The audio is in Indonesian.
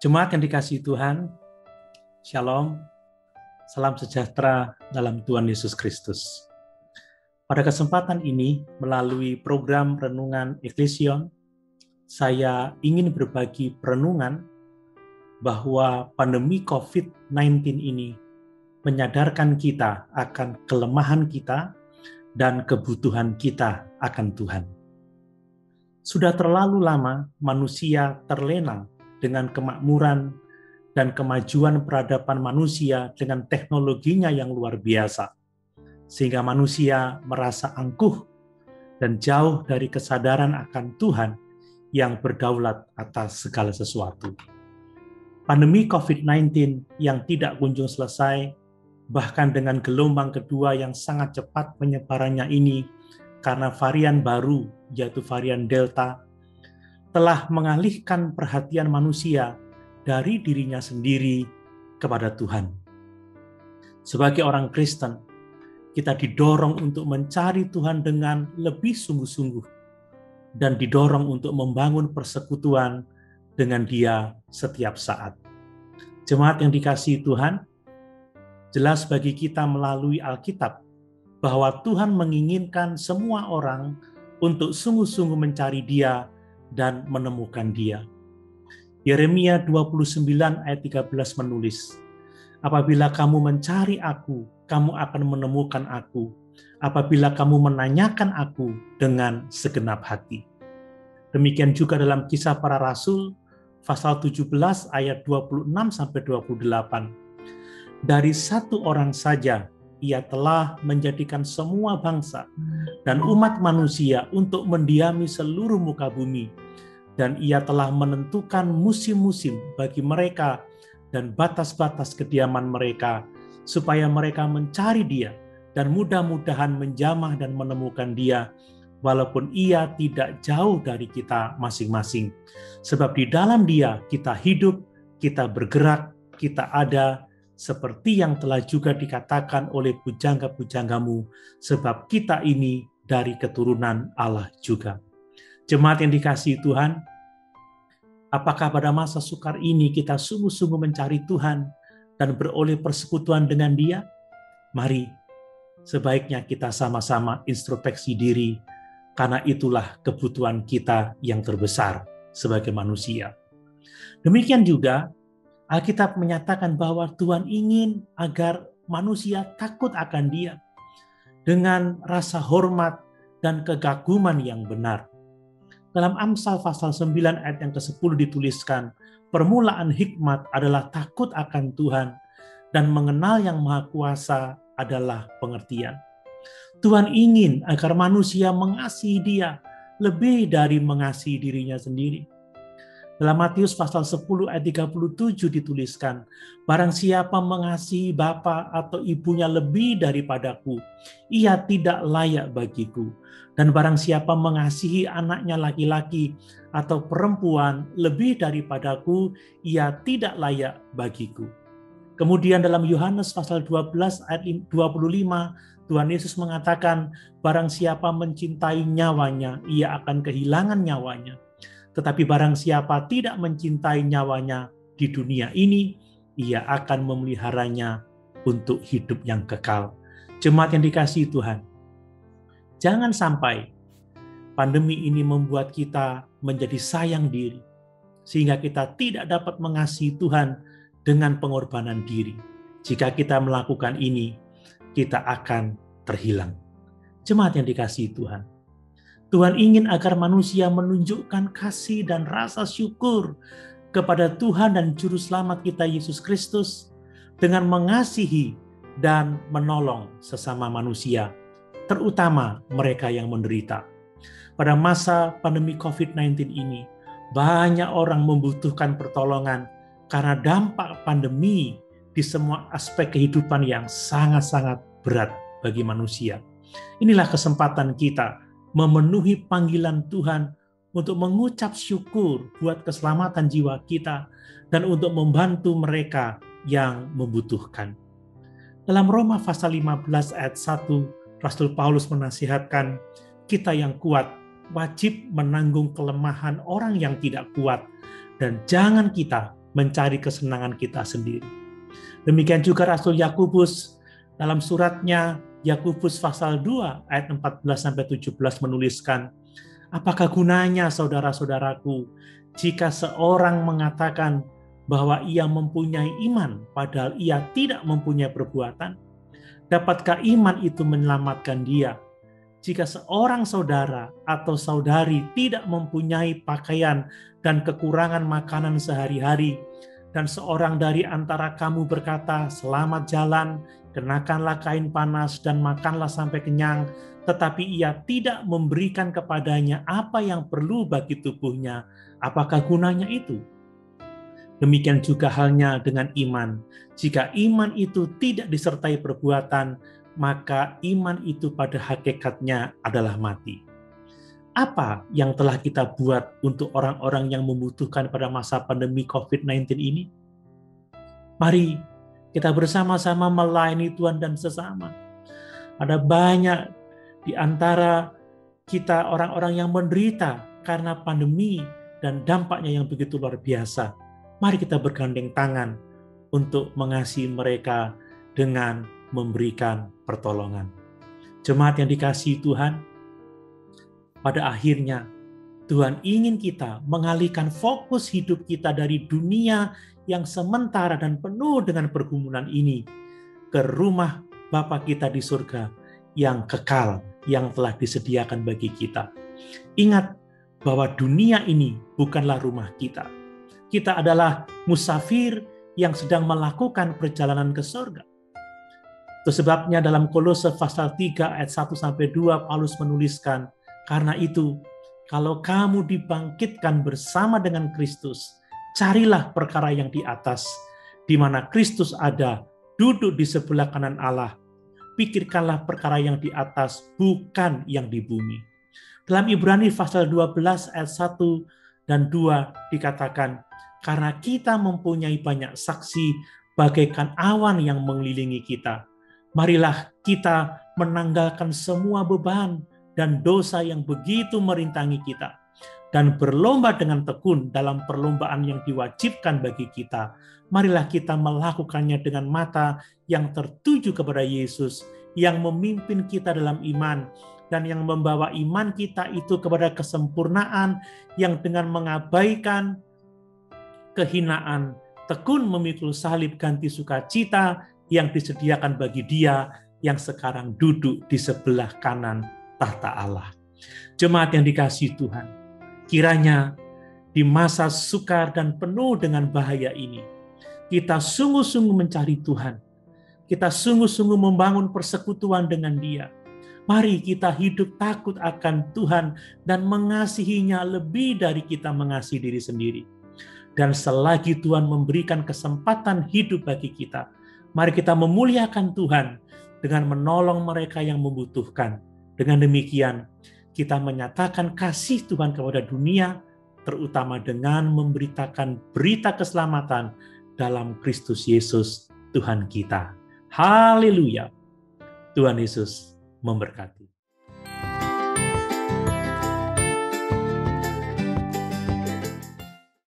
Jemaat yang dikasihi Tuhan, Shalom, salam sejahtera dalam Tuhan Yesus Kristus. Pada kesempatan ini, melalui program Renungan Eklesion, saya ingin berbagi perenungan bahwa pandemi COVID-19 ini menyadarkan kita akan kelemahan kita dan kebutuhan kita akan Tuhan. Sudah terlalu lama manusia terlena dengan kemakmuran dan kemajuan peradaban manusia dengan teknologinya yang luar biasa, sehingga manusia merasa angkuh dan jauh dari kesadaran akan Tuhan yang berdaulat atas segala sesuatu. Pandemi COVID-19 yang tidak kunjung selesai, bahkan dengan gelombang kedua yang sangat cepat penyebarannya ini karena varian baru, yaitu varian Delta, telah mengalihkan perhatian manusia dari dirinya sendiri kepada Tuhan. Sebagai orang Kristen, kita didorong untuk mencari Tuhan dengan lebih sungguh-sungguh dan didorong untuk membangun persekutuan dengan Dia setiap saat. Jemaat yang dikasihi Tuhan, jelas bagi kita melalui Alkitab bahwa Tuhan menginginkan semua orang untuk sungguh-sungguh mencari Dia dan menemukan Dia. Yeremia 29 ayat 13 menulis, "Apabila kamu mencari aku, kamu akan menemukan aku. Apabila kamu menanyakan aku dengan segenap hati." Demikian juga dalam Kisah Para Rasul, pasal 17 ayat 26-28. Dari satu orang saja, ia telah menjadikan semua bangsa dan umat manusia untuk mendiami seluruh muka bumi. Dan ia telah menentukan musim-musim bagi mereka dan batas-batas kediaman mereka, supaya mereka mencari Dia dan mudah-mudahan menjamah dan menemukan Dia, walaupun Ia tidak jauh dari kita masing-masing. Sebab di dalam Dia kita hidup, kita bergerak, kita ada, seperti yang telah juga dikatakan oleh pujangga-pujanggamu, sebab kita ini dari keturunan Allah juga. Jemaat yang dikasihi Tuhan, apakah pada masa sukar ini kita sungguh-sungguh mencari Tuhan dan beroleh persekutuan dengan Dia? Mari, sebaiknya kita sama-sama introspeksi diri, karena itulah kebutuhan kita yang terbesar sebagai manusia. Demikian juga, Alkitab menyatakan bahwa Tuhan ingin agar manusia takut akan Dia dengan rasa hormat dan kegaguman yang benar. Dalam Amsal pasal 9 ayat yang ke-10 dituliskan, permulaan hikmat adalah takut akan Tuhan dan mengenal yang Maha Kuasa adalah pengertian. Tuhan ingin agar manusia mengasihi Dia lebih dari mengasihi dirinya sendiri. Dalam Matius pasal 10 ayat 37 dituliskan, barang siapa mengasihi bapa atau ibunya lebih daripadaku, ia tidak layak bagiku. Dan barang siapa mengasihi anaknya laki-laki atau perempuan lebih daripadaku, ia tidak layak bagiku. Kemudian dalam Yohanes pasal 12 ayat 25, Tuhan Yesus mengatakan, barang siapa mencintai nyawanya, ia akan kehilangan nyawanya. Tetapi barang siapa tidak mencintai nyawanya di dunia ini, ia akan memeliharanya untuk hidup yang kekal. Jemaat yang dikasihi Tuhan, jangan sampai pandemi ini membuat kita menjadi sayang diri, sehingga kita tidak dapat mengasihi Tuhan dengan pengorbanan diri. Jika kita melakukan ini, kita akan terhilang. Jemaat yang dikasihi Tuhan, Tuhan ingin agar manusia menunjukkan kasih dan rasa syukur kepada Tuhan dan Juru Selamat kita Yesus Kristus dengan mengasihi dan menolong sesama manusia, terutama mereka yang menderita. Pada masa pandemi COVID-19 ini, banyak orang membutuhkan pertolongan karena dampak pandemi di semua aspek kehidupan yang sangat-sangat berat bagi manusia. Inilah kesempatan kita memenuhi panggilan Tuhan untuk mengucap syukur buat keselamatan jiwa kita dan untuk membantu mereka yang membutuhkan. Dalam Roma pasal 15 ayat 1, Rasul Paulus menasihatkan, kita yang kuat wajib menanggung kelemahan orang yang tidak kuat, dan jangan kita mencari kesenangan kita sendiri. Demikian juga Rasul Yakobus dalam suratnya Yakobus pasal 2 ayat 14-17 menuliskan, apakah gunanya saudara-saudaraku jika seorang mengatakan bahwa ia mempunyai iman padahal ia tidak mempunyai perbuatan? Dapatkah iman itu menyelamatkan dia? Jika seorang saudara atau saudari tidak mempunyai pakaian dan kekurangan makanan sehari-hari, dan seorang dari antara kamu berkata, selamat jalan, kenakanlah kain panas dan makanlah sampai kenyang, tetapi ia tidak memberikan kepadanya apa yang perlu bagi tubuhnya, apakah gunanya itu? Demikian juga halnya dengan iman. Jika iman itu tidak disertai perbuatan, maka iman itu pada hakikatnya adalah mati. Apa yang telah kita buat untuk orang-orang yang membutuhkan pada masa pandemi COVID-19 ini? Mari kita bersama-sama melayani Tuhan dan sesama. Ada banyak di antara kita orang-orang yang menderita karena pandemi dan dampaknya yang begitu luar biasa. Mari kita bergandeng tangan untuk mengasihi mereka dengan memberikan pertolongan. Jemaat yang dikasihi Tuhan, pada akhirnya Tuhan ingin kita mengalihkan fokus hidup kita dari dunia yang sementara dan penuh dengan pergumulan ini ke rumah Bapa kita di surga yang kekal, yang telah disediakan bagi kita. Ingat bahwa dunia ini bukanlah rumah kita. Kita adalah musafir yang sedang melakukan perjalanan ke surga. Itu sebabnya dalam Kolose pasal 3 ayat 1-2 Paulus menuliskan, karena itu kalau kamu dibangkitkan bersama dengan Kristus, carilah perkara yang di atas, di mana Kristus ada, duduk di sebelah kanan Allah. Pikirkanlah perkara yang di atas, bukan yang di bumi. Dalam Ibrani pasal 12 ayat 1 dan 2 dikatakan, karena kita mempunyai banyak saksi bagaikan awan yang mengelilingi kita, marilah kita menanggalkan semua beban dan dosa yang begitu merintangi kita, dan berlomba dengan tekun dalam perlombaan yang diwajibkan bagi kita. Marilah kita melakukannya dengan mata yang tertuju kepada Yesus, yang memimpin kita dalam iman, dan yang membawa iman kita itu kepada kesempurnaan, yang dengan mengabaikan kehinaan, tekun memikul salib ganti sukacita yang disediakan bagi Dia yang sekarang duduk di sebelah kanan tahta Allah. Jemaat yang dikasihi Tuhan, kiranya di masa sukar dan penuh dengan bahaya ini, kita sungguh-sungguh mencari Tuhan. Kita sungguh-sungguh membangun persekutuan dengan Dia. Mari kita hidup takut akan Tuhan dan mengasihinya lebih dari kita mengasihi diri sendiri. Dan selagi Tuhan memberikan kesempatan hidup bagi kita, mari kita memuliakan Tuhan dengan menolong mereka yang membutuhkan. Dengan demikian, kita menyatakan kasih Tuhan kepada dunia, terutama dengan memberitakan berita keselamatan dalam Kristus Yesus, Tuhan kita. Haleluya! Tuhan Yesus memberkati.